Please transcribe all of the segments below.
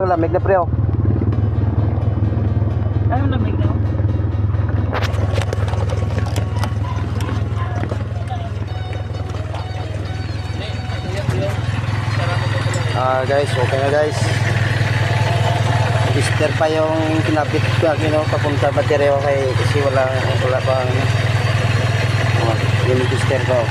Lamig na pre oh. Anong lamig na? Guys, okay na guys. Tester pa yung kinapit ko, papunta baterya kay kasi wala pa yung tester ko.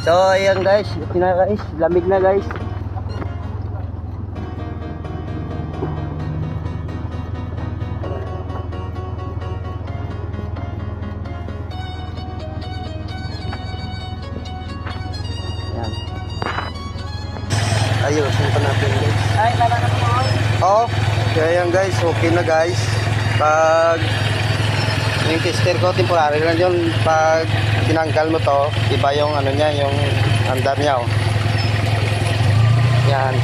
So ayan guys, ito na guys, lamig na guys. Ayan. Ayusin pa natin guys. Ay, lalakad mo. Oo, kaya yan guys, okay na guys. Pag yung tester ko, temporary lang yun. Pag tinanggal mo to, iba yung ano niya, yung andar niya oh. Yan.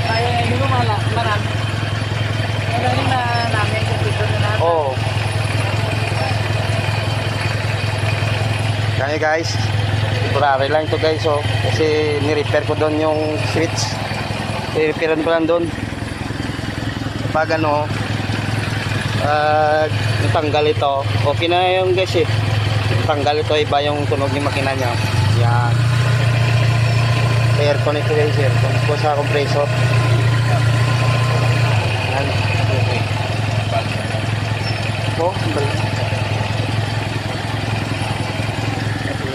Ay, hindi mo marami. Ano na namin yung dito na natin. Oo. Kaya guys, temporary lang to guys oh. Kasi ni-repair ko doon yung switch. I-repairan ko lang doon. Pag ano, natanggal ito, okay na yung guys eh. Tanggal ito, iba yung tunog ng makina niya. Yan. Aircon ito guys, aircon po sa compressor. Yan. Okay. Oh,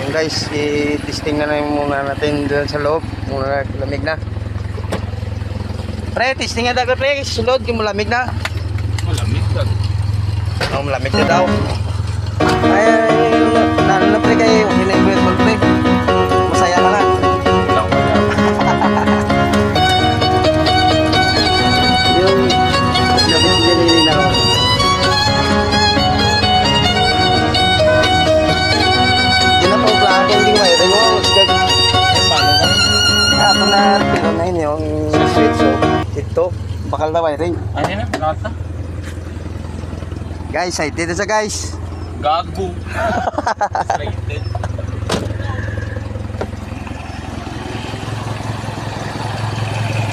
yung guys, i-testing na muna natin doon sa loob. Muna lamig na. Pre, testing nga dapat pre, sulod yung malamig na. Malamig ka. Oh, malamig na daw. Ay, lalo na pre kayo, hinay mo pre. Masaya ka lang. Yung lamig na nilinaw. Hindi na po plakin din kayo. Rin mo, Paano ka? ako na pero na yun yung switch. So, ito, bakal na wiring. Ano na? Nata? Guys, excited na sa guys. Gago. Frustrated.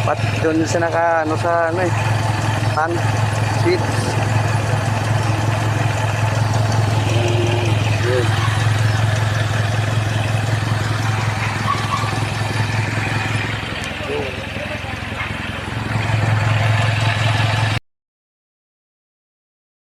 Pat doon sa naka ano sa ano eh. Fan switch.